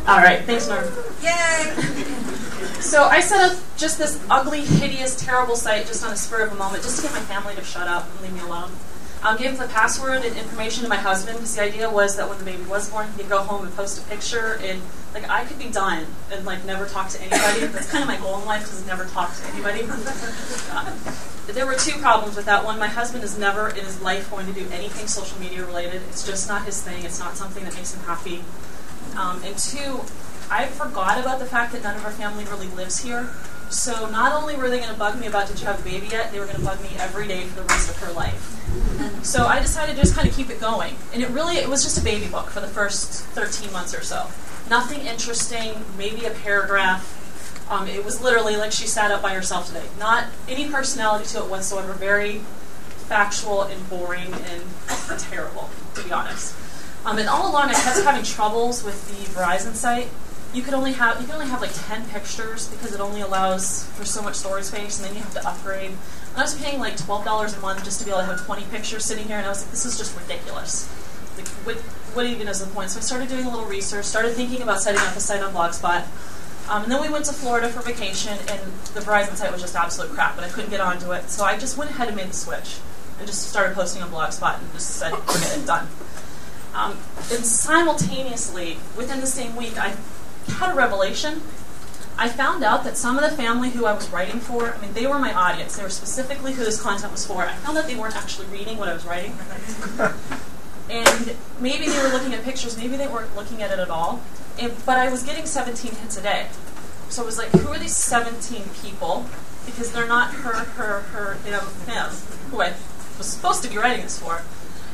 All right, thanks, Norm. Yay! So I set up just this ugly, hideous, terrible site just on a spur of a moment, just to get my family to shut up and leave me alone. Gave the password and information to my husband, because the idea was that when the baby was born, he could go home and post a picture, and like I could be done and like never talk to anybody. That's kind of my goal in life, is never talk to anybody. There were two problems with that. One, my husband is never in his life going to do anything social media related. It's just not his thing. It's not something that makes him happy. And two, I forgot about the fact that none of our family really lives here. So not only were they going to bug me about, did you have a baby yet, they were going to bug me every day for the rest of her life. So I decided to just kind of keep it going. And it was just a baby book for the first 13 months or so. Nothing interesting, maybe a paragraph. It was literally like she sat up by herself today. Not any personality to it whatsoever. Very factual and boring and terrible, to be honest. And all along I kept having troubles with the Verizon site. You can only have like 10 pictures because it only allows for so much storage space, and then you have to upgrade. And I was paying like $12 a month just to be able to have 20 pictures sitting here, and I was like, this is just ridiculous. Like, what even is the point? So I started doing a little research, started thinking about setting up a site on Blogspot. And then we went to Florida for vacation, and the Verizon site was just absolute crap, but I couldn't get onto it. So I just went ahead and made the switch and just started posting on Blogspot and just said, forget it, done. And simultaneously, within the same week, I had a revelation. I found out that some of the family who I was writing for, I mean, they were my audience. They were specifically who this content was for. I found that they weren't actually reading what I was writing. And maybe they were looking at pictures, maybe they weren't looking at it at all. But I was getting 17 hits a day. So I was like, who are these 17 people? Because they're not her, him, who I was supposed to be writing this for.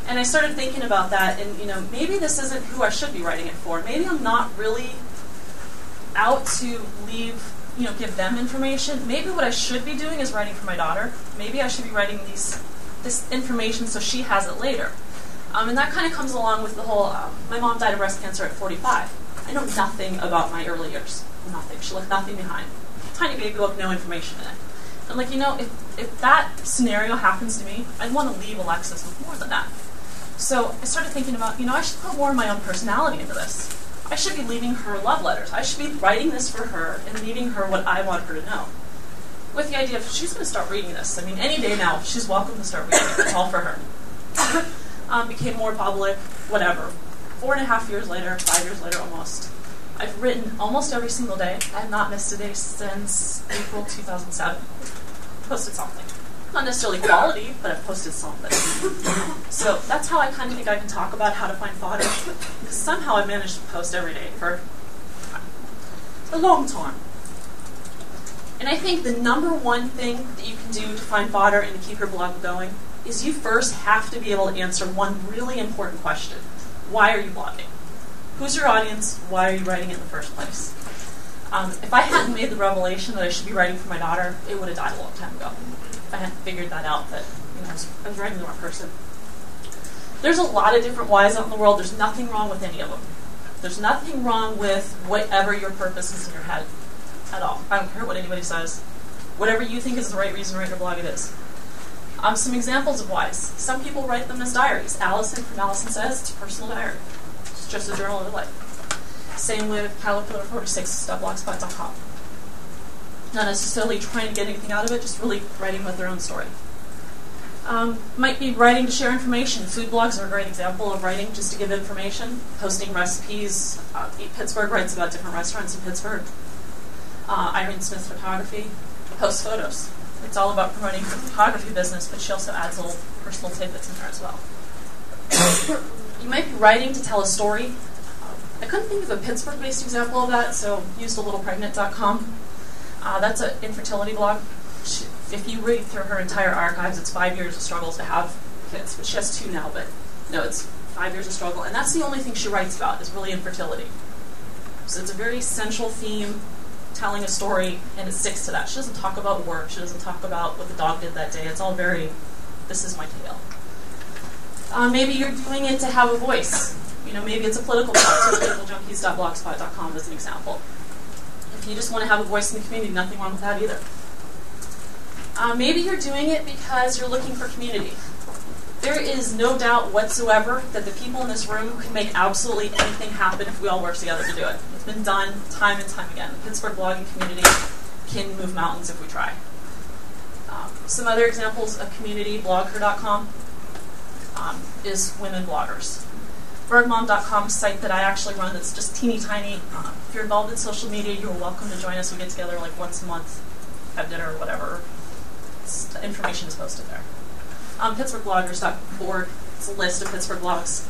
And I started thinking about that, and maybe this isn't who I should be writing it for. Maybe I'm not really out to give them information. Maybe what I should be doing is writing for my daughter. Maybe I should be writing this information so she has it later. And that kind of comes along with the whole, my mom died of breast cancer at 45. I know nothing about my early years. Nothing. She left nothing behind. Tiny baby book, no information in it. I'm like, if that scenario happens to me, I'd want to leave Alexis with more than that. So I started thinking about, I should put more of my own personality into this. I should be leaving her love letters. I should be writing this for her and leaving her what I want her to know. With the idea of, she's going to start reading this. I mean, any day now, she's welcome to start reading it. It's all for her. Became more public, whatever. 4.5 years later, 5 years later almost, I've written almost every single day. I have not missed a day since April 2007. Posted something. Not necessarily quality, but I've posted something. So that's how I kind of think I can talk about how to find fodder. Because somehow I managed to post every day for a long time. And I think the number one thing that you can do to find fodder and to keep your blog going is you first have to be able to answer one really important question. Why are you blogging? Who's your audience? Why are you writing it in the first place? If I hadn't made the revelation that I should be writing for my daughter, it would have died a long time ago. If I hadn't figured that out, that I was writing the wrong person. There's a lot of different whys out in the world. There's nothing wrong with any of them. There's nothing wrong with whatever your purpose is in your head at all. I don't care what anybody says. Whatever you think is the right reason to write your blog, it is. Some examples of whys. Some people write them as diaries. Allison from Allison Says, it's a personal diary. It's just a journal of her life. Same with Caterpillar46.blogspot.com. Not necessarily trying to get anything out of it, just really writing about their own story. Might be writing to share information. Food blogs are a great example of writing just to give information. Posting recipes. Eat Pittsburgh writes about different restaurants in Pittsburgh. Irene Smith Photography posts photos. It's all about promoting the photography business, but she also adds little personal tidbits in there as well. You might be writing to tell a story. I couldn't think of a Pittsburgh-based example of that, so used alittlepregnant.com. That's an infertility blog. If you read through her entire archives, it's 5 years of struggles to have kids. But she has 2 now, but no, it's 5 years of struggle. And that's the only thing she writes about, is really infertility. So it's a very central theme, telling a story, and it sticks to that. She doesn't talk about work. She doesn't talk about what the dog did that day. It's all very, this is my tale. Maybe you're doing it to have a voice. Maybe it's a political blog. PoliticalJunkies.blogspot.com as an example. If you just want to have a voice in the community, nothing wrong with that either. Maybe you're doing it because you're looking for community. There is no doubt whatsoever that the people in this room can make absolutely anything happen if we all work together to do it. It's been done time and time again. The Pittsburgh blogging community can move mountains if we try. Some other examples of community, blogger.com, is women bloggers. Bergmom.com, a site that I actually run that's just teeny tiny. If you're involved in social media, you're welcome to join us. We get together like once a month, have dinner or whatever. Information is posted there. PittsburghBloggers.org, it's a list of Pittsburgh blogs.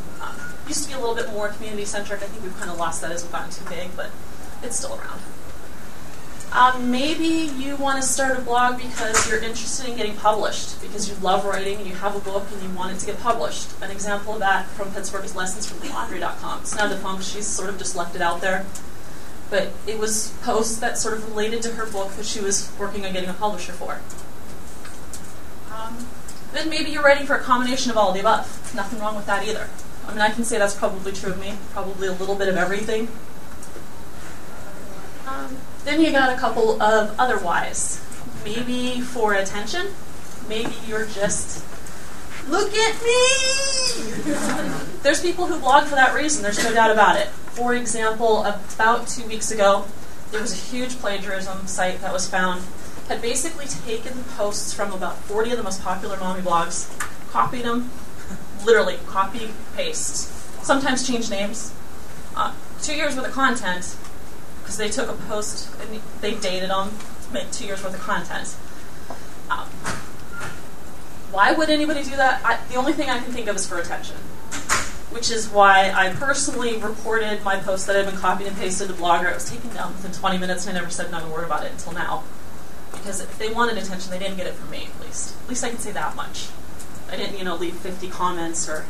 Used to be a little bit more community-centric. I think we've kind of lost that as we've gotten too big, but it's still around. Maybe you want to start a blog because you're interested in getting published, because you love writing and you have a book and you want it to get published. An example of that from Pittsburgh is lessonsfromthelaundry.com. It's now defunct. She's sort of just left it out there. But it was posts that sort of related to her book that she was working on getting a publisher for. Then maybe you're writing for a combination of all of the above. Nothing wrong with that either. I mean, I can say that's probably true of me. Probably a little bit of everything. Then you got a couple of other whys. Maybe for attention. Maybe you're just, look at me! There's people who blog for that reason. There's no doubt about it. For example, about 2 weeks ago, there was a huge plagiarism site that was found. Had basically taken posts from about 40 of the most popular mommy blogs, copied them, literally copy, paste, sometimes change names. 2 years worth of content, because they took a post and they dated them to make 2 years worth of content. Why would anybody do that? The only thing I can think of is for attention, which is why I personally reported my post that had been copied and pasted to Blogger. It was taken down within 20 minutes and I never said another word about it until now. Because if they wanted attention, they didn't get it from me, at least. At least I can say that much. I didn't, leave 50 comments or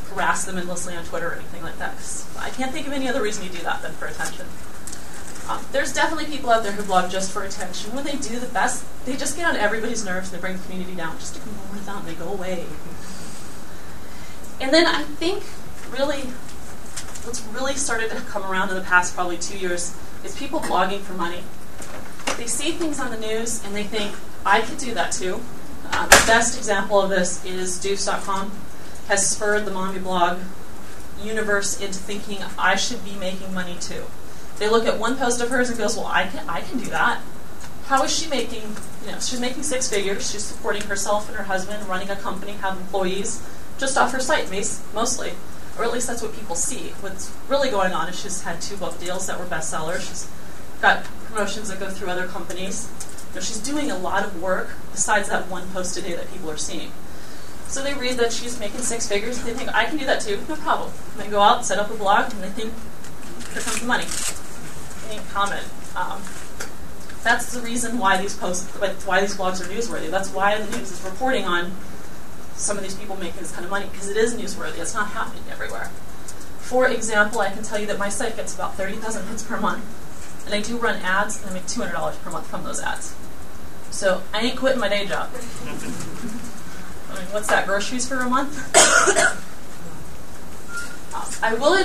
harass them endlessly on Twitter or anything like that. 'Cause I can't think of any other reason you do that than for attention. There's definitely people out there who blog just for attention. When they do the best, they just get on everybody's nerves and they bring the community down. Just ignore them, they go away. And then I think what's really started to come around in the past probably 2 years is people blogging for money. They see things on the news and they think, I could do that too. The best example of this is Deuce.com has spurred the mommy blog universe into thinking I should be making money too. They look at one post of hers and goes, well, I can do that. How is she making, she's making 6 figures. She's supporting herself and her husband, running a company, have employees, just off her site mostly. Or at least that's what people see. What's really going on is she's had 2 book deals that were bestsellers. She's got promotions that go through other companies. She's doing a lot of work besides that one post a day that people are seeing. So they read that she's making 6 figures, and they think, I can do that too, no problem. And they go out, set up a blog, and they think, here comes the money. Any comment. That's the reason why these blogs are newsworthy. That's why the news is reporting on some of these people making this kind of money, because it is newsworthy. It's not happening everywhere. For example, I can tell you that my site gets about 30,000 hits per month. And I do run ads, and I make $200 per month from those ads. So I ain't quitting my day job. I mean, what's that, groceries for a month? I will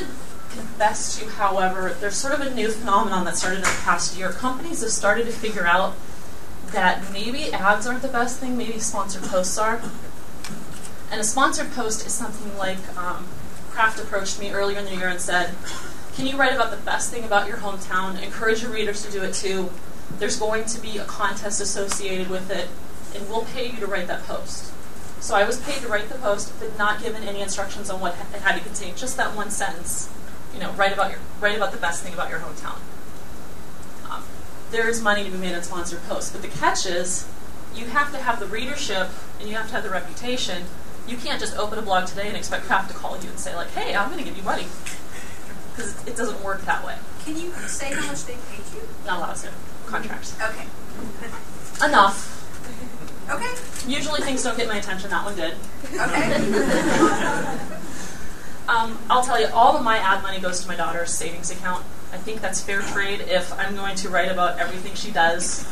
confess to you, however, there's sort of a new phenomenon that started in the past year. Companies have started to figure out that maybe ads aren't the best thing, maybe sponsored posts are. And a sponsored post is something like Kraft approached me earlier in the year and said, can you write about the best thing about your hometown? Encourage your readers to do it too. There's going to be a contest associated with it, and we'll pay you to write that post. So I was paid to write the post, but not given any instructions on what it had to contain. Just that one sentence. Write about the best thing about your hometown. There is money to be made on sponsored posts, but the catch is you have to have the readership and you have to have the reputation. You can't just open a blog today and expect Kraft to call you and say, like, hey, I'm going to give you money. Because it doesn't work that way. Can you say how much they paid you? Not allowed to. Contracts. Okay. Enough. Okay. Usually things don't get my attention. That one did. Okay. I'll tell you, all of my ad money goes to my daughter's savings account. I think that's fair trade. If I'm going to write about everything she does,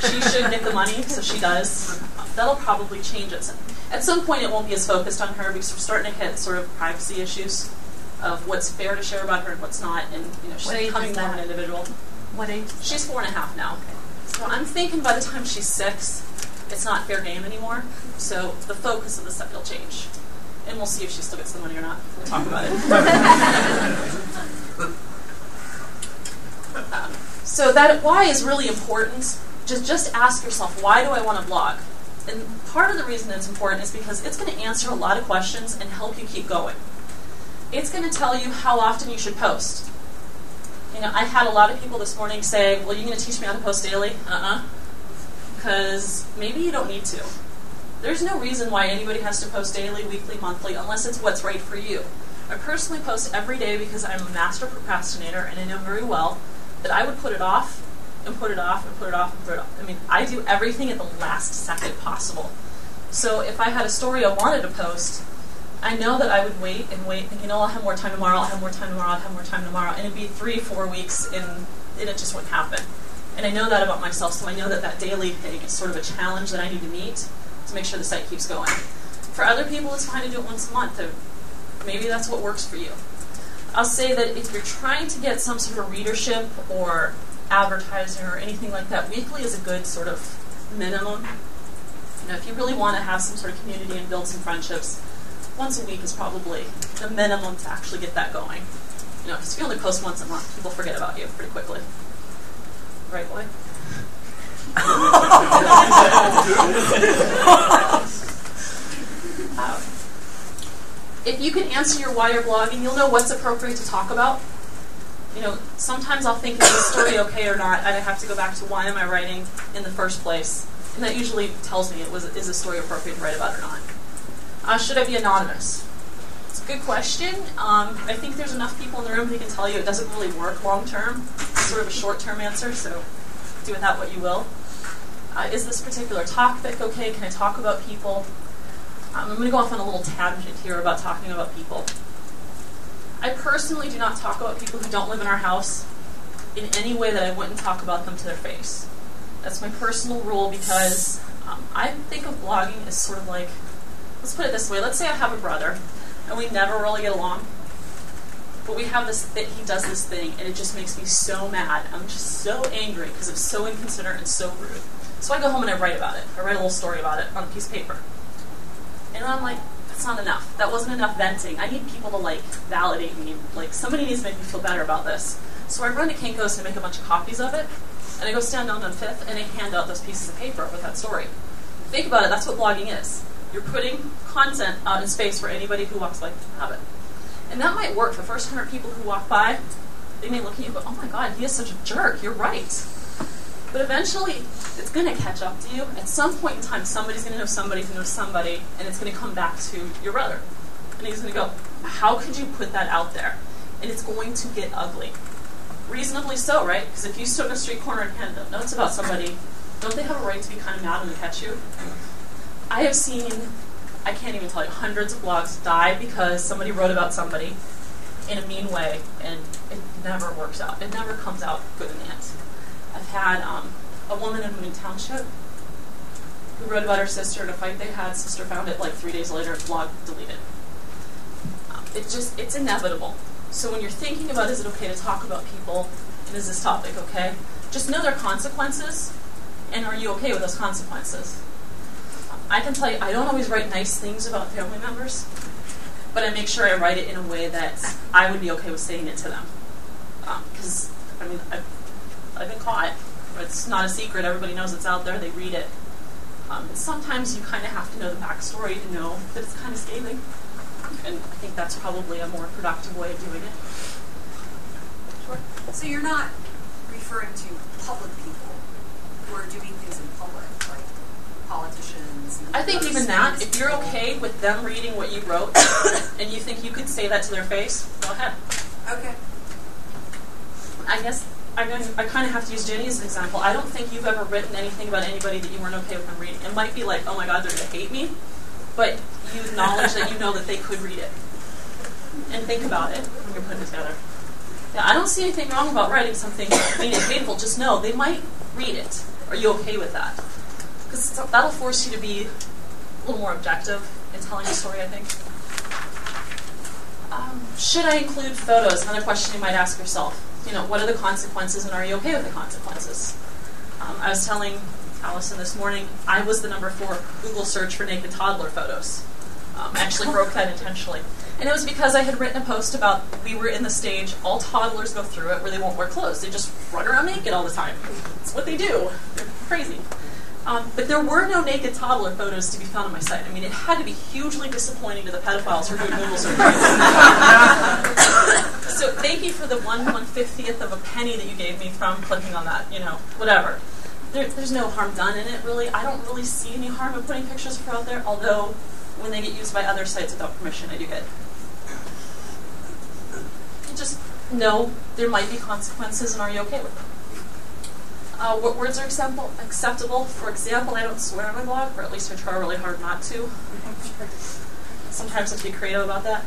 she should get the money, so she does. That'll probably change it. At some point, it won't be as focused on her because we're starting to hit sort of privacy issues of what's fair to share about her and what's not. And she's becoming more of an individual. What age? She's 4.5 now. So I'm thinking by the time she's 6, it's not fair game anymore. So the focus of the site will change. And we'll see if she still gets the money or not. We'll talk about it. So that why is really important. Just ask yourself, why do I want to blog? And part of the reason it's important is because it's going to answer a lot of questions and help you keep going. It's going to tell you how often you should post. I had a lot of people this morning say, well, you're going to teach me how to post daily? Because maybe you don't need to. There's no reason why anybody has to post daily, weekly, monthly, unless it's what's right for you. I personally post every day because I'm a master procrastinator, and I know very well that I would put it off, and put it off, and put it off, and put it off. I mean, I do everything at the last second possible. So if I had a story I wanted to post, I know that I would wait, thinking, I'll have more time tomorrow, I'll have more time tomorrow, I'll have more time tomorrow, and it'd be 3-4 weeks, and it just wouldn't happen. And I know that about myself, so I know that daily thing is sort of a challenge that I need to meet to make sure the site keeps going. For other people, it's fine to do it once a month. Maybe that's what works for you. I'll say that if you're trying to get some sort of readership or advertising or anything like that, weekly is a good sort of minimum. If you really want to have some sort of community and build some friendships, once a week is probably the minimum to actually get that going. Because if you only post once a month, people forget about you pretty quickly. Right, boy? If you can answer your why you're blogging, you'll know what's appropriate to talk about. Sometimes I'll think, is this story okay or not? I have to go back to why am I writing in the first place? And that usually tells me is the story appropriate to write about or not. Should I be anonymous? It's a good question. I think there's enough people in the room who can tell you it doesn't really work long term. It's sort of a short-term answer, so do with that what you will. Is this particular topic okay? Can I talk about people? I'm going to go off on a little tangent here about talking about people. I personally do not talk about people who don't live in our house in any way that I wouldn't talk about them to their face. That's my personal rule because I think of blogging as sort of like, let's put it this way, let's say I have a brother and we never really get along, but we have this, he does this thing and it just makes me so mad. I'm just so angry because it's so inconsiderate and so rude. So I go home and I write about it. I write a little story about it on a piece of paper. And I'm like, that's not enough. That wasn't enough venting. I need people to validate me. Somebody needs to make me feel better about this. So I run to Kinko's and I make a bunch of copies of it. And I go stand down on Fifth and I hand out those pieces of paper with that story. Think about it, that's what blogging is. You're putting content out in space for anybody who walks by to have it. And that might work. The first 100 people who walk by, they may look at you and go, oh my God, he is such a jerk, you're right. But eventually, it's going to catch up to you. At some point in time, somebody's going to know somebody who knows somebody, and it's going to come back to your brother. And he's going to go, how could you put that out there? And it's going to get ugly. Reasonably so, right? Because if you stood in a street corner and handed up notes about somebody, don't they have a right to be kind of mad when they catch you? I have seen, I can't even tell you, hundreds of blogs die because somebody wrote about somebody in a mean way, and it never works out. It never comes out good in the end. I've had a woman in Moon Township who wrote about her sister in a fight they had. Sister found it 3 days later, blog deleted. It's inevitable. So when you're thinking about is it okay to talk about people, and is this topic okay, just know there are consequences, and are you okay with those consequences? I can tell you, I don't always write nice things about family members, but I make sure I write it in a way that I would be okay with saying it to them. Because, I've been caught. It's not a secret. Everybody knows it's out there. They read it. Sometimes you kind of have to know the backstory to know that it's kind of scathing. And I think that's probably a more productive way of doing it. Sure. So you're not referring to public people who are doing things in public, like politicians? I think even that, if you're okay with them reading what you wrote and you think you could say that to their face, go ahead. Okay. I guess I kind of have to use Jenny as an example. I don't think you've ever written anything about anybody that you weren't okay with them reading. It might be like, oh my God, they're going to hate me, but you acknowledge that you know that they could read it. And think about it when you're putting it together. Yeah, I don't see anything wrong about writing something mean and hateful. Just know they might read it. Are you okay with that? Because that'll force you to be a little more objective in telling a story, I think. Should I include photos? Another question you might ask yourself. What are the consequences and are you okay with the consequences? I was telling Allison this morning, I was the number 4 Google search for naked toddler photos. I actually broke that intentionally. And it was because I had written a post about we were in the stage, all toddlers go through it, where they won't wear clothes. They just run around naked all the time. It's what they do. They're crazy. But there were no naked toddler photos to be found on my site. I mean, it had to be hugely disappointing to the pedophiles who are doing Google searches. So thank you for the 1/150th of a penny that you gave me from clicking on that, whatever. There's no harm done in it, really. I don't really see any harm in putting pictures of her out there, although when they get used by other sites without permission, I do get it. Just know there might be consequences, and are you okay with them? What words are acceptable? For example, I don't swear on my blog, or at least I try really hard not to. Sometimes I have to be creative about that.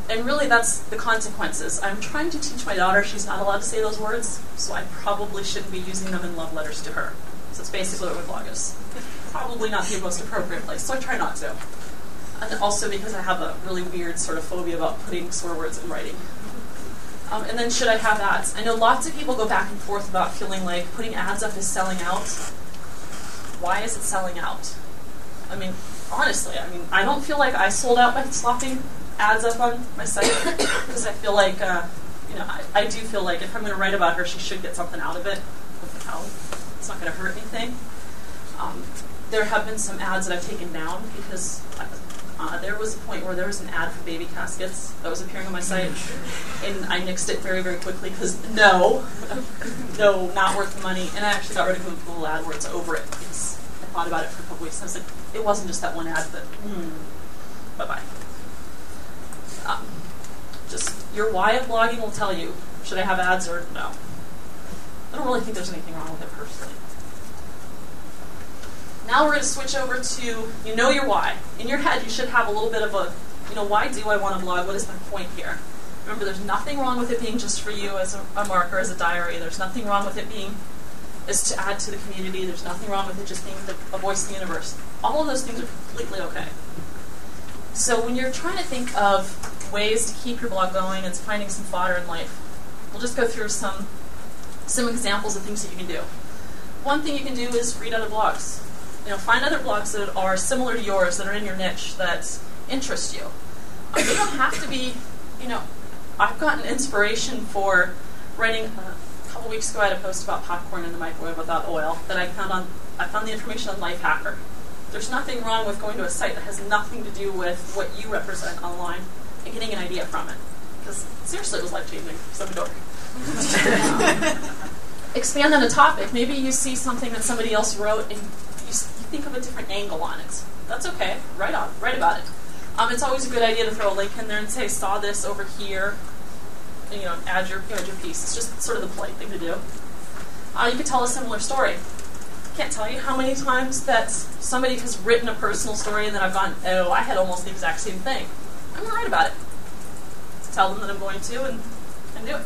And really, that's the consequences. I'm trying to teach my daughter she's not allowed to say those words, so I probably shouldn't be using them in love letters to her. So that's basically what my blog is. It's probably not the most appropriate place, so I try not to. And also because I have a really weird sort of phobia about putting swear words in writing. And then should I have ads? I know lots of people go back and forth about feeling like putting ads up is selling out. Why is it selling out? I mean, honestly, I don't feel like I sold out by slapping ads up on my site because I feel like, I do feel like if I'm going to write about her, she should get something out of it. It's not going to hurt anything. There have been some ads that I've taken down because there was a point where there was an ad for baby caskets that was appearing on my site, and I nixed it very, very quickly because no, not worth the money. And I actually got rid of Google AdWords over it because I thought about it for a couple weeks and I was like, it wasn't just that one ad, but bye-bye. Just your why of blogging will tell you, should I have ads or no? I don't really think there's anything wrong with it personally. Now we're going to switch over to, your why. In your head, you should have a little bit of a, why do I want to blog? What is my point here? Remember, there's nothing wrong with it being just for you as a marker, as a diary. There's nothing wrong with it being as to add to the community. There's nothing wrong with it just being a voice in the universe. All of those things are completely okay. So when you're trying to think of ways to keep your blog going and finding some fodder in life, we'll just go through some examples of things that you can do. One thing you can do is read other blogs. Find other blogs that are similar to yours, that are in your niche, that interest you. You don't have to be, I've gotten inspiration for writing, a couple weeks ago I had a post about popcorn in the microwave without oil that I found the information on Lifehacker. There's nothing wrong with going to a site that has nothing to do with what you represent online and getting an idea from it. Because seriously, it was life-changing. So dork. Expand on a topic. Maybe you see something that somebody else wrote and you think of a different angle on it. That's okay. Write about it. It's always a good idea to throw a link in there and say, saw this over here. And, add your piece. It's just sort of the polite thing to do. You could tell a similar story. Can't tell you how many times that somebody has written a personal story and then I've gone, oh, I had almost the exact same thing. I'm going to write about it. Tell them that I'm going to and do it.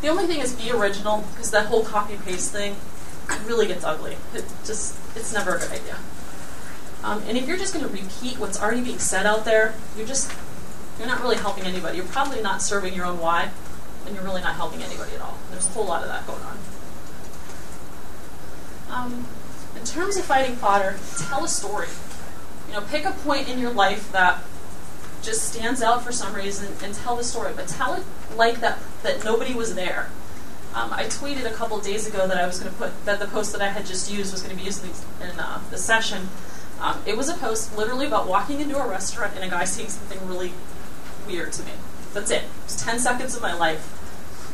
The only thing is be original, because that whole copy and paste thing really gets ugly. It's never a good idea. And if you're just going to repeat what's already being said out there, you're not really helping anybody. You're probably not serving your own why, and you're really not helping anybody at all. There's a whole lot of that going on. In terms of fighting fodder, tell a story. Pick a point in your life that just stands out for some reason and tell the story, but tell it like that nobody was there. I tweeted a couple days ago that I was going to put that the post that I had just used was going to be used in the session. It was a post literally about walking into a restaurant and a guy saying something really weird to me. That's it. It's 10 seconds of my life.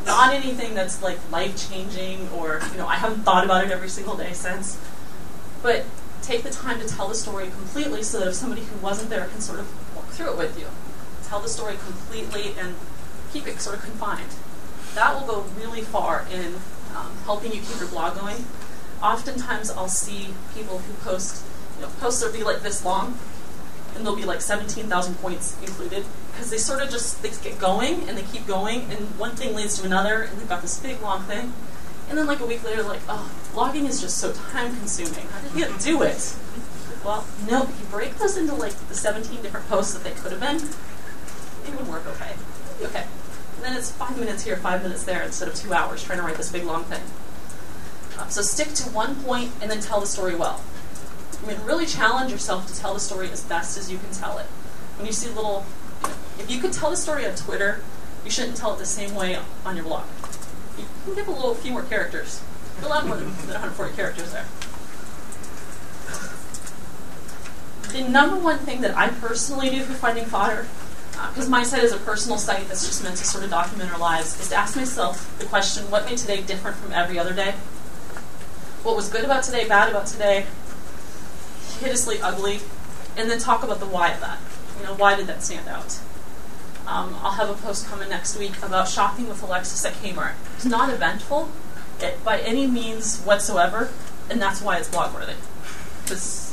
Not anything that's like life-changing or, I haven't thought about it every single day since. But take the time to tell the story completely so that if somebody who wasn't there can sort of walk through it with you. Tell the story completely and keep it sort of confined. That will go really far in helping you keep your blog going. Oftentimes I'll see people who posts will be like this long, and there'll be like 17,000 points included, because they sort of they get going, and they keep going, and one thing leads to another, and they've got this big, long thing. And then like a week later, like, oh, blogging is just so time-consuming. How did you do it? Well, no, if you break those into like the 17 different posts that they could have been, it would work okay. Okay. And then it's 5 minutes here, 5 minutes there, instead of 2 hours trying to write this big, long thing. So stick to one point and then tell the story well. I mean, really challenge yourself to tell the story as best as you can tell it. When you see little, if you could tell the story on Twitter, you shouldn't tell it the same way on your blog. You can give a few more characters. A lot more than 140 characters there. The number one thing that I personally do for Finding Fodder, because my site is a personal site that's just meant to sort of document our lives, is to ask myself the question, what made today different from every other day? What was good about today, bad about today, hideously ugly, and then talk about the why of that. Why did that stand out? I'll have a post coming next week about shopping with Alexis at Kmart. It's not eventful by any means whatsoever, and that's why it's blog-worthy. Because,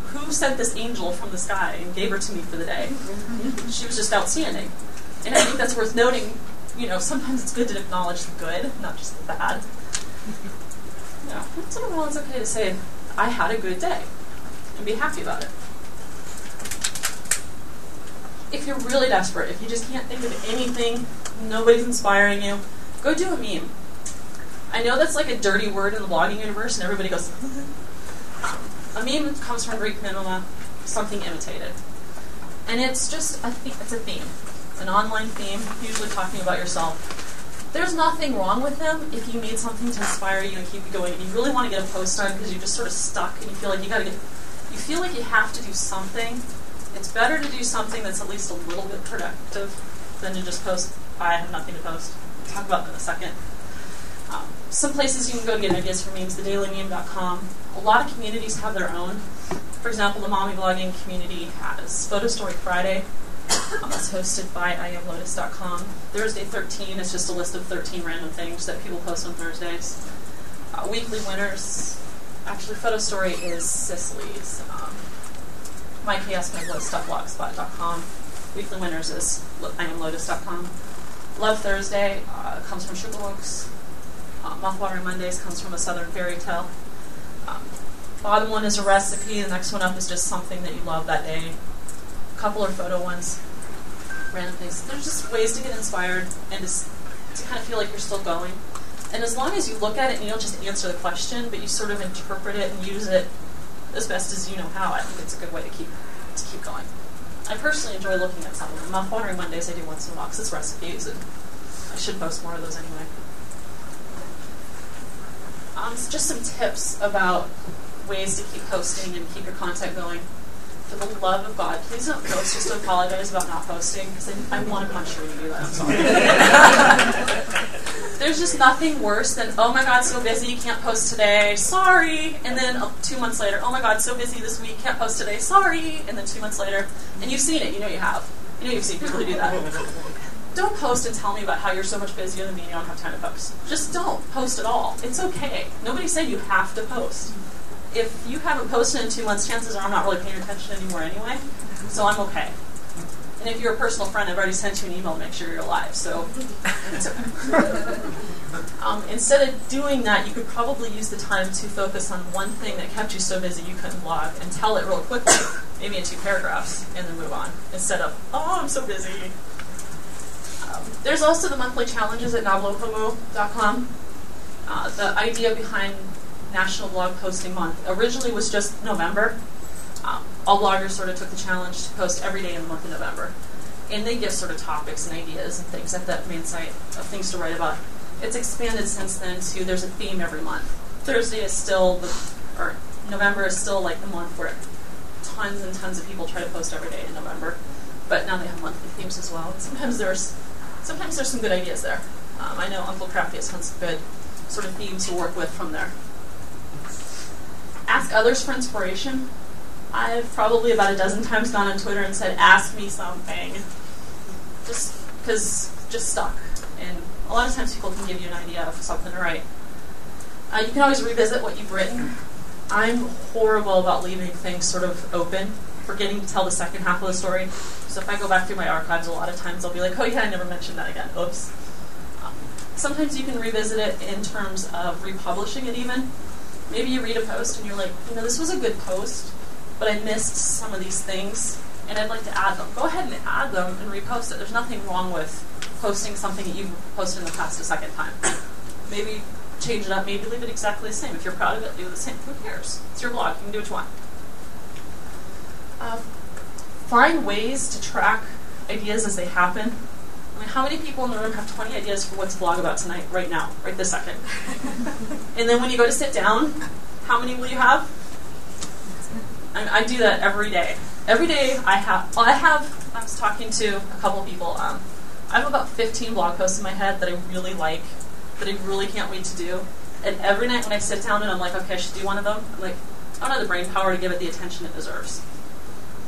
who sent this angel from the sky and gave her to me for the day? She was just outstanding. And I think that's worth noting. Sometimes it's good to acknowledge the good, not just the bad. Once in a while it's okay to say, I had a good day, and be happy about it. If you're really desperate, if you just can't think of anything, nobody's inspiring you, go do a meme. I know that's like a dirty word in the blogging universe, and everybody goes, a meme comes from Greek minima, something imitated. And it's just it's a theme, an online theme, usually talking about yourself. There's nothing wrong with them if you need something to inspire you and keep you going. If you really want to get a post done because you're just sort of stuck and you feel like you feel like you have to do something, it's better to do something that's at least a little bit productive than to just post, I have nothing to post. We'll talk about that in a second. Some places you can go to get ideas for memes, thedailymeme.com. A lot of communities have their own. For example, the Mommy Blogging community has Photo Story Friday. That's hosted by IamLotus.com. Thursday 13 is just a list of 13 random things that people post on Thursdays. Weekly winners. Actually, Photo Story is Cicely's. mychaosmegalow.blogspot.com. Weekly winners is IamLotus.com. Love Thursday comes from Sugarworks. Mouthwatering Mondays comes from A Southern Fairy Tale. Bottom one is a recipe. The next one up is just something that you love that day. A couple are photo ones. Random things. There's just ways to get inspired and to kind of feel like you're still going. And as long as you look at it and you don't just answer the question, but you sort of interpret it and use it as best as you know how, I think it's a good way to keep going. I personally enjoy looking at some of them. Mouthwatering Mondays I do once in a while because it's recipes, and I should post more of those anyway. Just some tips about ways to keep posting and keep your content going. For the love of God, please don't post just to apologize about not posting, because I want to punch you when you do that. I'm sorry. There's just nothing worse than, oh my God, so busy, can't post today, sorry. And then 2 months later, oh my God, so busy this week, can't post today, sorry. And then 2 months later, and you've seen it, you know you have. You know you've seen people who do that. Don't post and tell me about how you're so much busier than me and you don't have time to post. Just don't post at all. It's okay. Nobody said you have to post. If you haven't posted in 2 months, chances are I'm not really paying attention anymore anyway, so I'm okay. And if you're a personal friend, I've already sent you an email to make sure you're alive, so it's okay. Instead of doing that, you could probably use the time to focus on one thing that kept you so busy you couldn't blog and tell it real quickly, maybe in 2 paragraphs, and then move on, instead of, oh, I'm so busy. There's also the monthly challenges at nablopomo.com. The idea behind National Blog Posting Month originally was just November. All bloggers sort of took the challenge to post every day in the month of November. And they give sort of topics and ideas and things at that main site of things to write about. It's expanded since then to there's a theme every month. Thursday is still, November is still like the month where tons and tons of people try to post every day in November. But now they have monthly themes as well. And sometimes there's some good ideas there. I know Uncle Crafty has some good sort of themes to work with from there. Ask others for inspiration. I've probably about a dozen times gone on Twitter and said, ask me something. Just stuck. And a lot of times people can give you an idea of something to write. You can always revisit what you've written. I'm horrible about leaving things sort of open, forgetting to tell the second half of the story. So if I go back through my archives, a lot of times I'll be like, oh yeah, I never mentioned that again. Oops. Sometimes you can revisit it in terms of republishing it even. Maybe you read a post and you're like, this was a good post, but I missed some of these things, and I'd like to add them. Go ahead and add them and repost it. There's nothing wrong with posting something that you've posted in the past a second time. Maybe change it up, maybe leave it exactly the same. If you're proud of it, do the same. Who cares? It's your blog. You can do what you want. Find ways to track ideas as they happen. I mean, how many people in the room have 20 ideas for what to blog about tonight, right now, right this second? And then when you go to sit down, how many will you have? I do that every day. Every day I was talking to a couple people. I have about 15 blog posts in my head that I really like, that I really can't wait to do. And every night when I sit down and I'm like, okay, I should do one of them, I'm like, I don't have the brain power to give it the attention it deserves.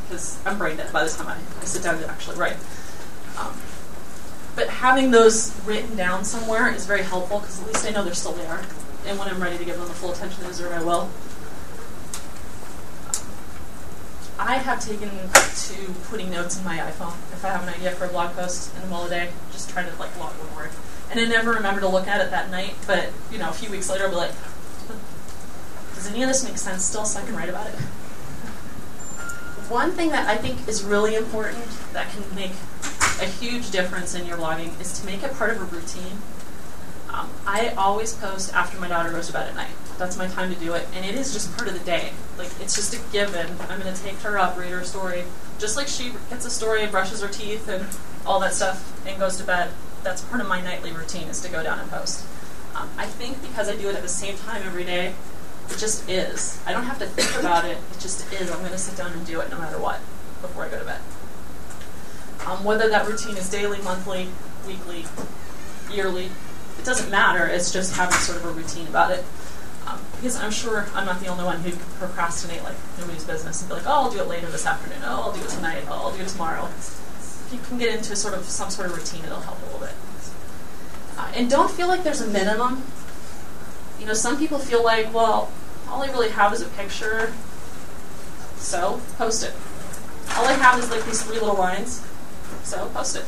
Because I'm brain dead by the time I sit down to actually write. But having those written down somewhere is very helpful, because at least I know they're still there. And when I'm ready to give them the full attention they deserve, I will. I have taken to putting notes in my iPhone. If I have an idea for a blog post in the middle of the day, just try to log one word. And I never remember to look at it that night, but a few weeks later I'll be like, does any of this make sense still, so I can write about it? One thing that I think is really important that can make a huge difference in your blogging is to make it part of a routine. I always post after my daughter goes to bed at night. That's my time to do it, and it is just part of the day. Like, it's just a given. I'm going to take her up, read her a story. Just like she gets a story and brushes her teeth and all that stuff and goes to bed, that's part of my nightly routine, is to go down and post. I think because I do it at the same time every day, it just is. I don't have to think about it. It just is. I'm going to sit down and do it no matter what before I go to bed. Whether that routine is daily, monthly, weekly, yearly, it doesn't matter. It's just having sort of a routine about it. Because I'm sure I'm not the only one who can procrastinate like nobody's business and be like, oh, I'll do it later this afternoon. Oh, I'll do it tonight. Oh, I'll do it tomorrow. If you can get into some sort of routine, it'll help a little bit. And don't feel like there's a minimum. Some people feel like, well, all I really have is a picture, so post it. All I have is like these 3 little lines, so post it.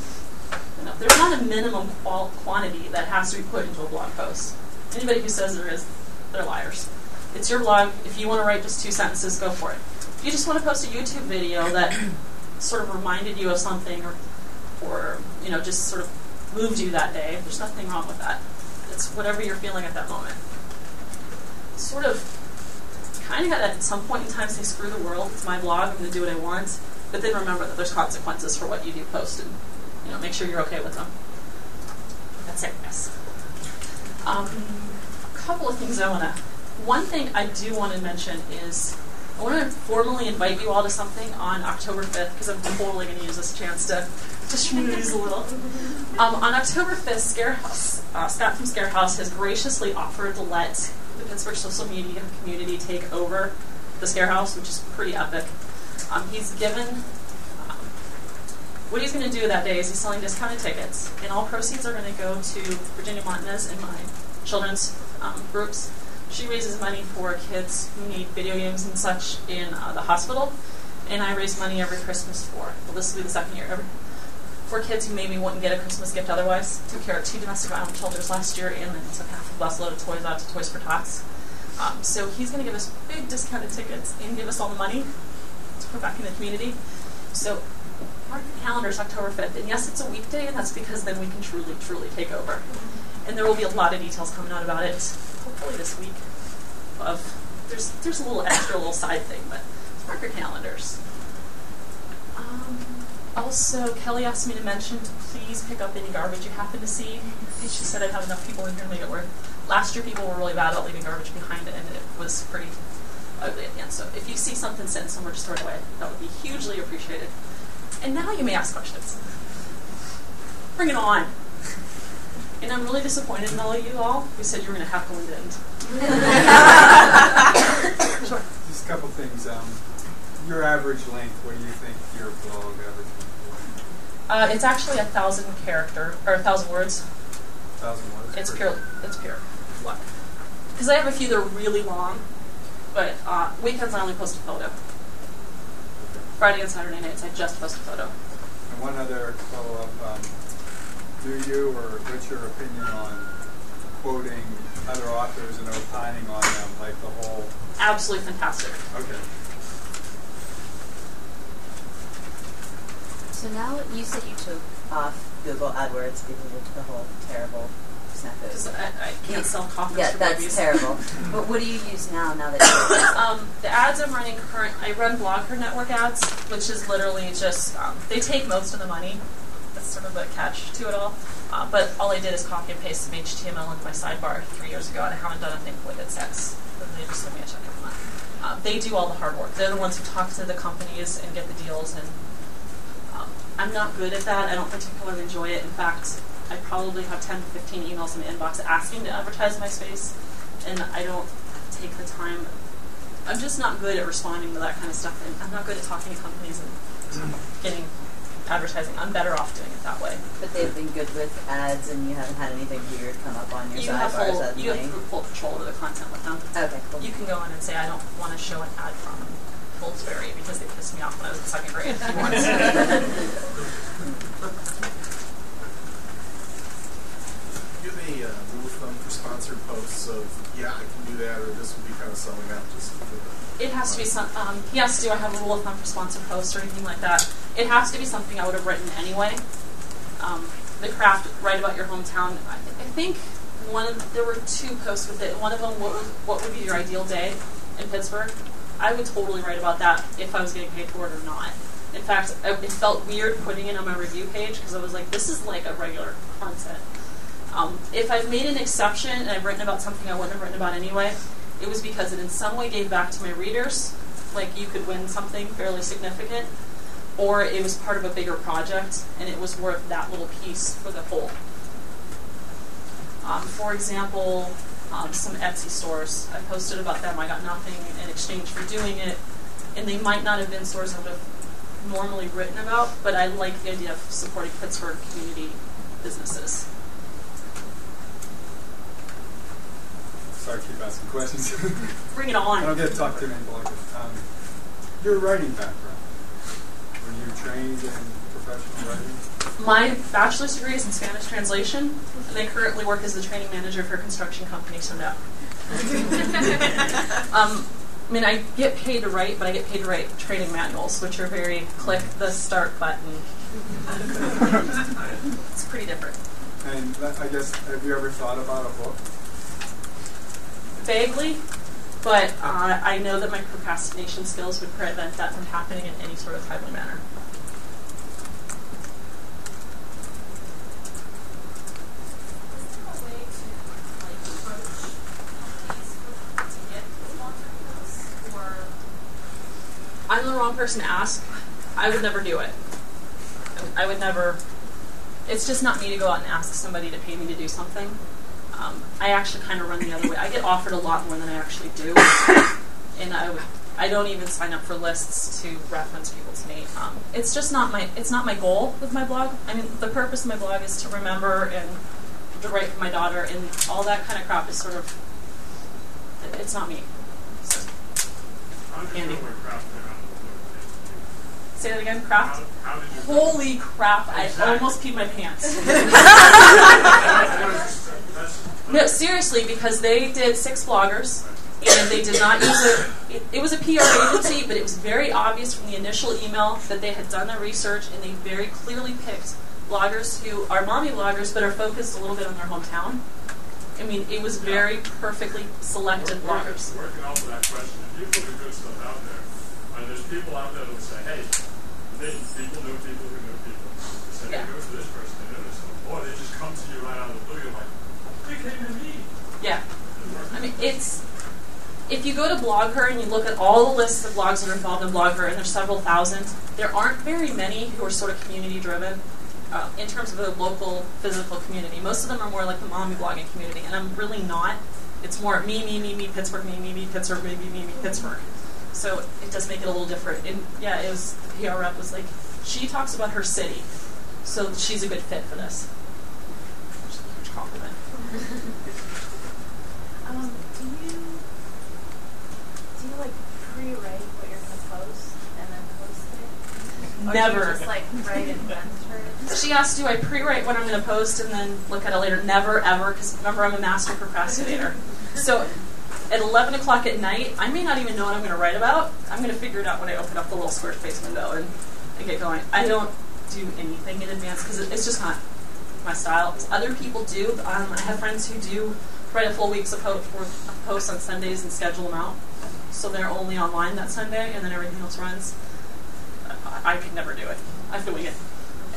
There's not a minimum quantity that has to be put into a blog post. Anybody who says there is, they're liars. It's your blog. If you want to write just 2 sentences, go for it. If you just want to post a YouTube video that sort of reminded you of something or just sort of moved you that day, there's nothing wrong with that. It's whatever you're feeling at that moment. Sort of kind of at some point in time say, screw the world, it's my blog, I'm going to do what I want, but then remember that there's consequences for what you do post, and make sure you're okay with them. That's it, guys. A couple of things one thing I do want to mention is I want to formally invite you all to something on October 5th, because I'm totally going to use this chance to schmooze a little. On October 5th, Scott from Scarehouse has graciously offered to let the Pittsburgh social media community take over the Scarehouse, which is pretty epic. He's given, what he's going to do that day is he's selling discounted tickets, and all proceeds are going to go to Virginia Montanez and my children's groups. She raises money for kids who need video games and such in the hospital, and I raise money every Christmas for, well, this will be the second year, for kids who maybe wouldn't get a Christmas gift otherwise. Took care of 2 domestic violence shelters last year, and then took half a busload of toys out to Toys for Tots. So he's going to give us big discounted tickets and give us all the money to put back in the community. So mark your calendars, October 5th. And yes, it's a weekday, and that's because then we can truly, truly take over. And there will be a lot of details coming out about it, hopefully this week. There's a little side thing, but mark your calendars. Also, Kelly asked me to mention to please pick up any garbage you happen to see. She said I'd have enough people in here to make it work. Last year, people were really bad about leaving garbage behind, and it was pretty ugly at the end. So if you see something sent somewhere to store it away, that would be hugely appreciated. And now you may ask questions. Bring it on. And I'm really disappointed in all of you all. You said you were going to have to lead in. Sure. Just a couple things. Your average length, what do you think your blog average length is? It's actually 1,000 words. 1,000 words? It's pure luck. Because I have a few that are really long, but weekends I only post a photo. Friday and Saturday nights I just post a photo. And one other follow-up. Do you, or what's your opinion on quoting other authors and opining on them, like the whole... Absolutely fantastic. Okay. So now you said you took off Google AdWords, given the whole terrible method. Because I can't sell coffins Yeah, for that's babies. terrible. But what do you use now that you're The ads I'm running I run Blogger Network ads, which is literally just, they take most of the money. That's sort of a catch to it all. But all I did is copy and paste some HTML into my sidebar 3 years ago, and I haven't done a thing with it since. They just send me a check every month. They do all the hard work. They're the ones who talk to the companies and get the deals, and I'm not good at that. I don't particularly enjoy it. In fact, I probably have 10 to 15 emails in my inbox asking to advertise my space, and I don't take the time. I'm just not good at responding to that kind of stuff, and I'm not good at talking to companies and getting advertising. I'm better off doing it that way. But they've been good with ads, and you haven't had anything weird come up on your You have sidebars. full control over the content with them. Okay, cool. You can go in and say, I don't want to show an ad from Pillsbury because they pissed me off when I was in second grade. If you want to. Give me a rule of thumb for sponsored posts of, yeah, I can do that, or this would be kind of selling out just for the... It has to be some. Yes, do I have a rule of thumb for sponsored posts or anything like that? It has to be something I would have written anyway. The craft, write about your hometown. I think there were 2 posts with it. One of them, what would be your ideal day in Pittsburgh? I would totally write about that if I was getting paid for it or not. In fact, it felt weird putting it on my review page because I was like, this is like a regular content. If I've made an exception and I've written about something I wouldn't have written about anyway, it was because it in some way gave back to my readers, like you could win something fairly significant, or it was part of a bigger project and it was worth that little piece for the whole. For example, some Etsy stores. I posted about them. I got nothing in exchange for doing it, and they might not have been stores I would have normally written about, but I like the idea of supporting Pittsburgh community businesses. Sorry to keep asking questions. Bring it on. I don't get to talk to many bloggers. Your writing background. Were you trained in professional writing? My bachelor's degree is in Spanish translation, and I currently work as the training manager for a construction company, so no. I mean, I get paid to write, but I get paid to write training manuals, which are very click the start button. It's pretty different. And I guess, have you ever thought about a book? Vaguely, but I know that my procrastination skills would prevent that from happening in any sort of timely manner. I'm the wrong person to ask. I would never do it. I would never. It's just not me to go out and ask somebody to pay me to do something. I actually kind of run the other way. I get offered a lot more than I actually do, and I don't even sign up for lists to reference people to me. It's just not my goal with my blog. I mean, the purpose of my blog is to remember and to write for my daughter, and all that kind of crap is sort of. It's not me. So, Andy. Say that again, craft? How did you Holy crap, I almost peed my pants. No, seriously, because they did 6 bloggers, and they did not use it was a PR agency, but it was very obvious from the initial email that they had done their research, and they very clearly picked bloggers who are mommy bloggers, but are focused a little bit on their hometown. I mean, it was very perfectly selected bloggers. Working off of that question, if you put the good stuff out there, and there's people out there that will say, hey, people knew people who knew people. They said, hey, go to this person, they knew this. Or they just come to you right out of the blue, you're like, they came to me. Yeah. I mean, if you go to BlogHer and you look at all the lists of blogs that are involved in BlogHer, and there's several thousand, there aren't very many who are sort of community-driven in terms of the local physical community. Most of them are more like the mommy blogging community, and I'm really not. It's more me, Pittsburgh, me, Pittsburgh, me, Pittsburgh. So it does make it a little different. And yeah, it was, the PR rep was like, she talks about her city, so she's a good fit for this. Which is a huge compliment. Do you like pre-write what you're going to post and then post it? Or Never. do you just like write and then turn it? She asked, do I pre-write what I'm going to post and then look at it later? Never, ever, because remember, I'm a master procrastinator. So at 11 o'clock at night, I may not even know what I'm going to write about. I'm going to figure it out when I open up the little Squarespace window and get going. I don't do anything in advance because it's just not my style. Other people do. I have friends who do write a full week's of posts on Sundays and schedule them out. So they're only online that Sunday, and then everything else runs. I could never do it. I have to wing it.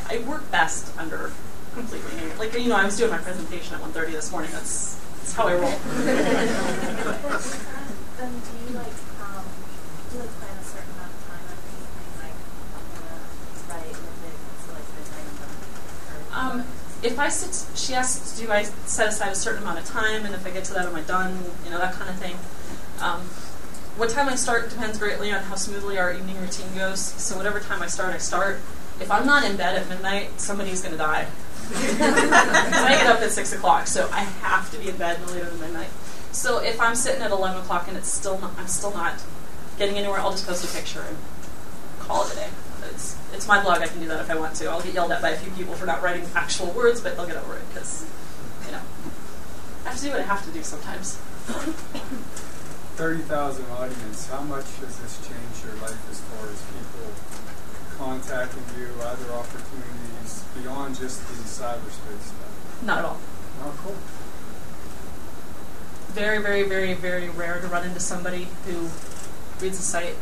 I work best under completely, like, you know, I was doing my presentation at 1:30 this morning. That's how I roll. Then do you like plan a certain amount of time on anything? Like, I'm gonna write with it so like midnight. If she asks, do I set aside a certain amount of time, and if I get to that, am I done? You know, that kind of thing. What time I start depends greatly on how smoothly our evening routine goes. So whatever time I start, I start. If I'm not in bed at midnight, somebody's going to die. I get up at 6 o'clock, so I have to be in bed no later than midnight. So if I'm sitting at 11 o'clock and I'm still not getting anywhere, I'll just post a picture and call it a day. It's my blog. I can do that if I want to. I'll get yelled at by a few people for not writing actual words, but they'll get over it because, you know, I have to do what I have to do sometimes. 30,000 audience, how much has this changed your life as far as people contacting you, other opportunities, beyond just the cyberspace stuff? Not at all. Oh, cool. Very, very, very, very rare to run into somebody who reads the site.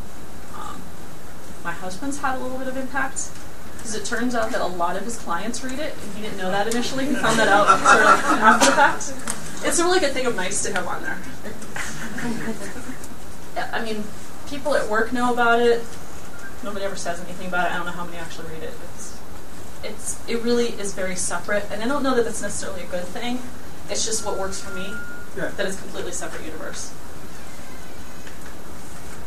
My husband's had a little bit of impact, because it turns out that a lot of his clients read it, and he didn't know that initially. He found that out sort of after the fact. It's a really good thing of nice to have on there. Yeah, I mean, people at work know about it. Nobody ever says anything about it. I don't know how many actually read it. It really is very separate, and I don't know that that's necessarily a good thing. It's just what works for me. Yeah. That it's a completely separate universe.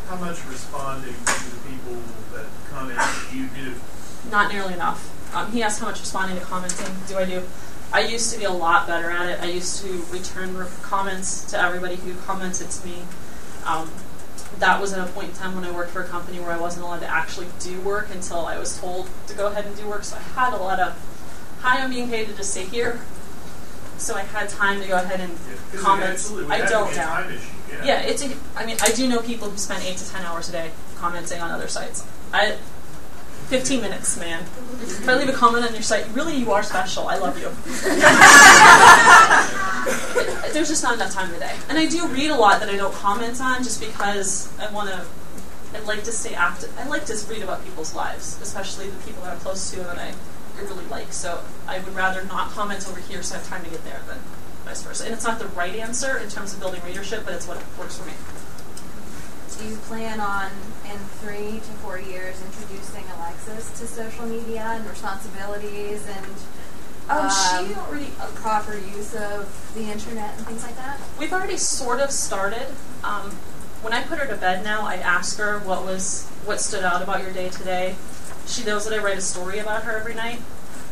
How much responding to the people that comment do you do? Not nearly enough. He asked how much responding to commenting do I do. I used to be a lot better at it. I used to return comments to everybody who commented to me. That was at a point in time when I worked for a company where I wasn't allowed to actually do work until I was told to go ahead and do work. So I had a lot of, hi, I'm being paid to just sit here. So I had time to go ahead and comment. I don't now. Yeah, I mean, I do know people who spend 8 to 10 hours a day commenting on other sites. 15 minutes, man. If I leave a comment on your site, really, you are special. I love you. There's just not enough time in the day. And I do read a lot that I don't comment on just because I like to stay active. I like to read about people's lives, especially the people that I'm close to and that I really like. So I would rather not comment over here so I have time to get there than vice versa. And it's not the right answer in terms of building readership, but it's what works for me. Do you plan on, in 3 to 4 years, introducing Alexis to social media and responsibilities and She already proper use of the internet and things like that? We've already sort of started. When I put her to bed now, I ask her what stood out about your day today. She knows that I write a story about her every night,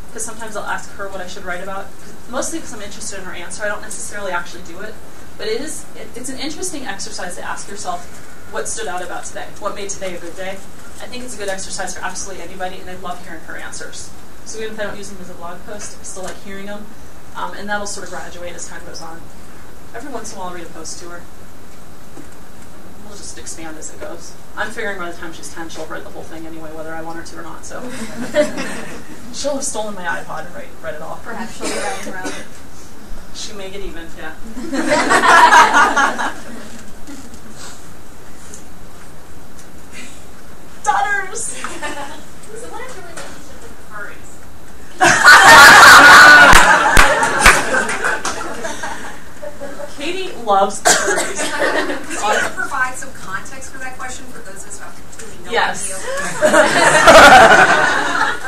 because sometimes I'll ask her what I should write about, mostly because I'm interested in her answer. I don't necessarily actually do it, but it's an interesting exercise to ask yourself what stood out about today, what made today a good day. I think it's a good exercise for absolutely anybody, and I love hearing her answers. So even if I don't use them as a blog post, I still like hearing them, and that'll sort of graduate as time goes on. Every once in a while I'll read a post to her. We'll just expand as it goes. I'm figuring by the time she's 10, she'll read the whole thing anyway, whether I want her to or not. So she'll have stolen my iPod and read it all. Perhaps she'll be writing around it. She may get even, yeah. Daughters! So what is your relationship with furries? Katie loves furries. Can you provide some context for that question for those of us who have truly no Yes. idea?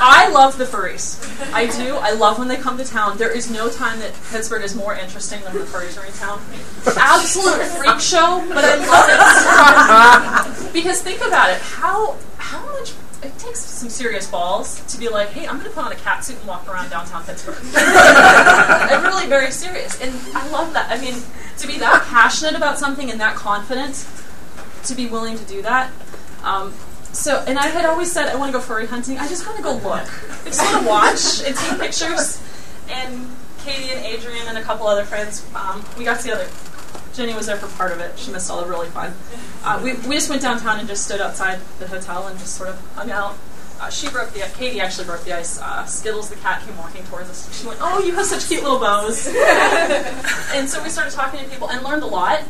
I love the furries. I do. I love when they come to town. There is no time that Pittsburgh is more interesting than when the furries are in town. Absolute freak show, but I love it. Because think about it. How much... It takes some serious balls to be like, hey, I'm going to put on a cat suit and walk around downtown Pittsburgh. I'm really very serious. And I love that. I mean, to be that passionate about something and that confident, to be willing to do that. And I had always said I want to go furry hunting. I just want to go look. I just want to watch and take pictures. And Katie and Adrian and a couple other friends, we got together. Jenny was there for part of it. She missed all the really fun. We just went downtown and just stood outside the hotel and just sort of hung out. Katie actually broke the ice. Skittles the cat came walking towards us. She went, "Oh, you have such cute little bows." And so we started talking to people and learned a lot,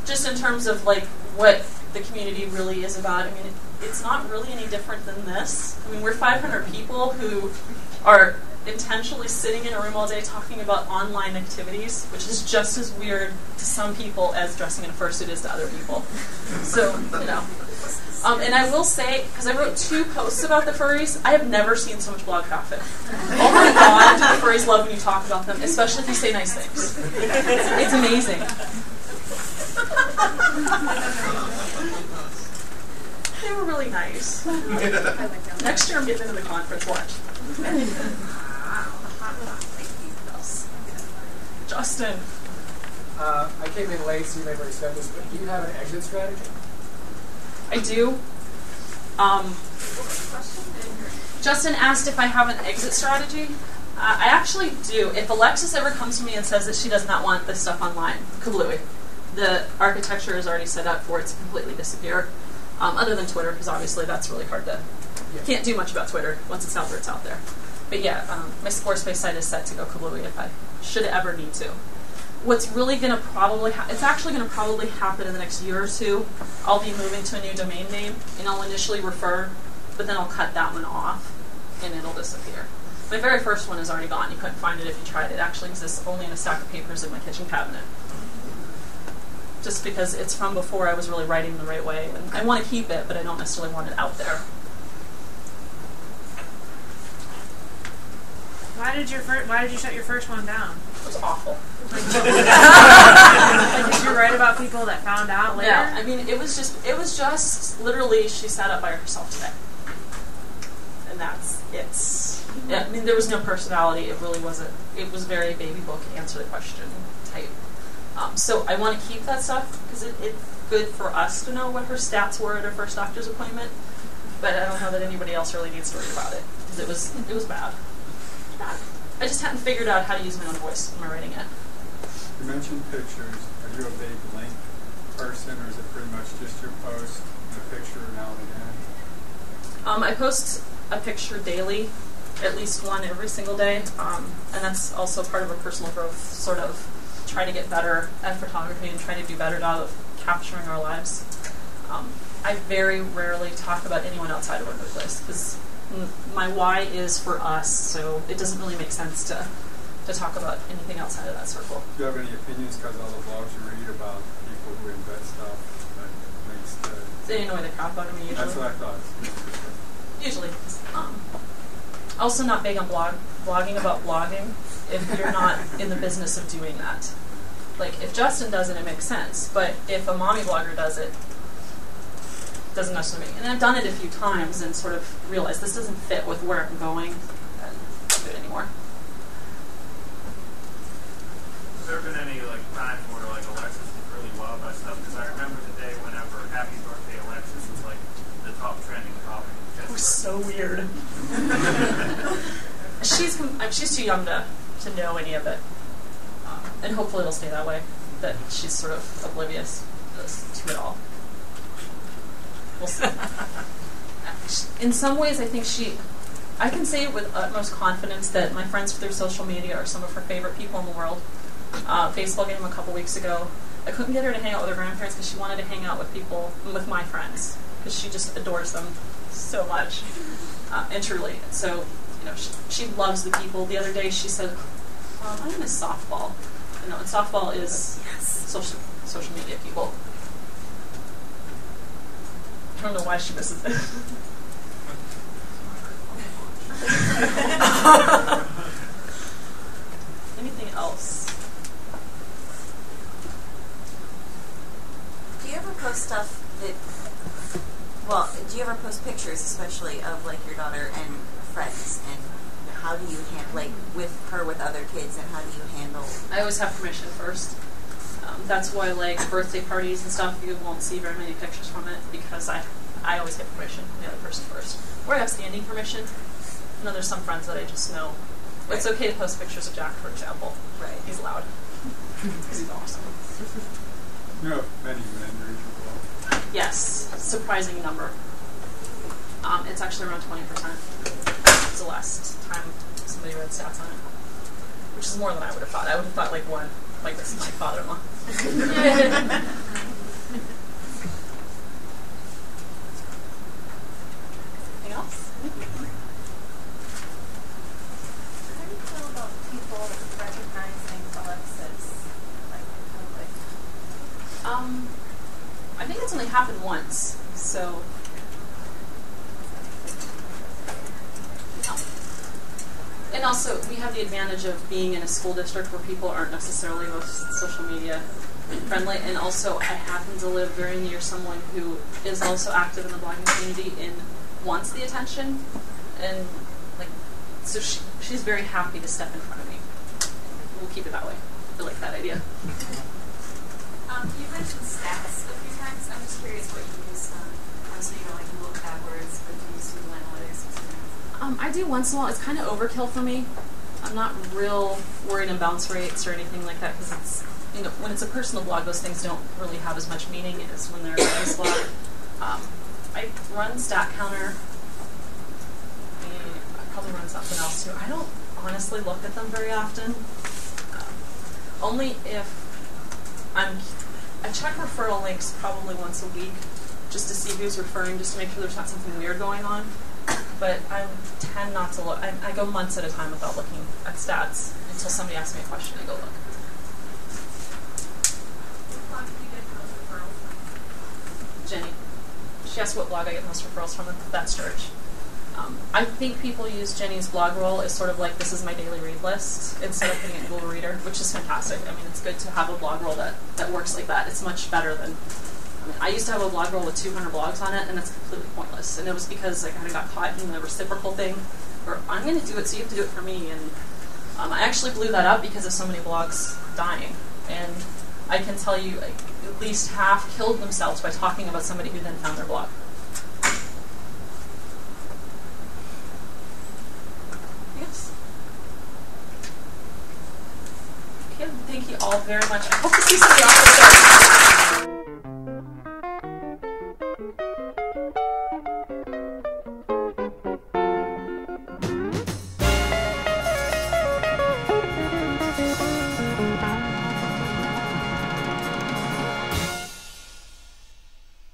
just in terms of like what the community really is about. I mean, it's not really any different than this. I mean, we're 500 people who are intentionally sitting in a room all day talking about online activities, which is just as weird to some people as dressing in a fursuit is to other people. So, you know. And I will say, because I wrote 2 posts about the furries, I have never seen so much blog traffic. Oh my god, do the furries love when you talk about them, especially if you say nice things. It's amazing. They were really nice. Next year I'm getting into the conference, watch. Justin. I came in late, so you may have already said this, but do you have an exit strategy? I do. Justin asked if I have an exit strategy. I actually do. If Alexis ever comes to me and says that she does not want this stuff online, kablooey. The architecture is already set up for it to completely disappear. Other than Twitter, because obviously that's really hard to... You can't do much about Twitter. Once it's out there, it's out there. But yeah, my Squarespace site is set to go kablooey if I should ever need to. What's really going to probably it's actually going to probably happen in the next year or 2. I'll be moving to a new domain name, and I'll initially refer, but then I'll cut that one off, and it'll disappear. My very first one is already gone. You couldn't find it if you tried. It actually exists only in a stack of papers in my kitchen cabinet. Just because it's from before I was really writing the right way. And I want to keep it, but I don't necessarily want it out there. Why did you shut your first one down? It was awful. Like, did you write about people that found out later? Yeah, I mean, it was just literally she sat up by herself today. And that's it. Yeah, I mean, there was no personality. It really wasn't. It was very baby book, answer the question type. So I want to keep that stuff because it's good for us to know what her stats were at her first doctor's appointment. But I don't know that anybody else really needs to read about it because it was bad. I just hadn't figured out how to use my own voice when I'm writing it. You mentioned pictures. Are you a big link person, or is it pretty much just your post and a picture now and again? I post a picture daily, at least one every single day, and that's also part of a personal growth, sort of try to get better at photography and try to do better job of capturing our lives. I very rarely talk about anyone outside of our workplace because my why is for us, so it doesn't really make sense to talk about anything outside of that circle. Do you have any opinions because all the blogs you read about people who invent stuff that makes They annoy the crap out of me usually. That's what I thought. Usually. Also not big on blogging about blogging if you're not in the business of doing that. Like, if Justin does it makes sense, but if a mommy blogger does it doesn't necessarily make. And I've done it a few times and sort of realized this doesn't fit with where I'm going, and I don't do it anymore. Has there been any times where Alexis was really wild by stuff? Because I remember the day whenever Happy Birthday Alexis was the top trending topic. It was so weird. She's too young to know any of it, and hopefully it'll stay that way. That she's sort of oblivious to it all. We'll see. In some ways, I think I can say with utmost confidence that my friends through social media are some of her favorite people in the world. Baseball game a couple weeks ago, I couldn't get her to hang out with her grandparents because she wanted to hang out with my friends, because she just adores them so much, and truly. So, she loves the people. The other day she said, I miss softball. And softball is social media people. I don't know why she misses it. Anything else? Do you ever post stuff do you ever post pictures, especially of your daughter and friends, and how do you with other kids, and how do you handle? I always have permission first. That's why birthday parties and stuff, you won't see very many pictures from it, because I always get permission from the other person first. Or I have standing permission. There's some friends that I just know. Right. It's okay to post pictures of Jack, for example. Right. He's loud. Because he's awesome. You have many men reachable. Yes. Surprising number. It's actually around 20%. It's the last time somebody read stats on it, which is more than I would have thought. I would have thought like one, like this is my father-in-law. Anything else? How do you feel about people recognizing Alexis, like in public? I think it's only happened once, so. No. And also, we have the advantage of being in a school district where people aren't necessarily most social media friendly, and also I happen to live very near someone who is also active in the blogging community and wants the attention, and like, so she's very happy to step in front of me. We'll keep it that way. I like that idea. You mentioned stats a few times. I'm just curious what you use. So you don't like Google AdWords, but do you use Google Analytics? I do once in a while. It's kind of overkill for me. I'm not real worried on bounce rates or anything like that because it's, you know, when it's a personal blog, those things don't really have as much meaning as when they're a business blog. I run StatCounter. I probably run something else too. I don't honestly look at them very often. Only if I check referral links probably once a week just to see who's referring, just to make sure there's not something weird going on. But I tend not to look. I go months at a time without looking at stats until somebody asks me a question. I go look. What blog do you get most referrals from? Jenny. She asked what blog I get most referrals from. That's George. I think people use Jenny's blog roll as sort of like, this is my daily read list, instead of putting it in Google Reader, which is fantastic. I mean, it's good to have a blog roll that works like that. It's much better than, I used to have a blog roll with 200 blogs on it, and it's completely pointless. And it was because I kind of got caught in the reciprocal thing, where I'm going to do it, so you have to do it for me. And I actually blew that up because of so many blogs dying. And I can tell you, like, at least half killed themselves by talking about somebody who then found their blog. Yes. Okay, thank you all very much. I hope to see somebody else.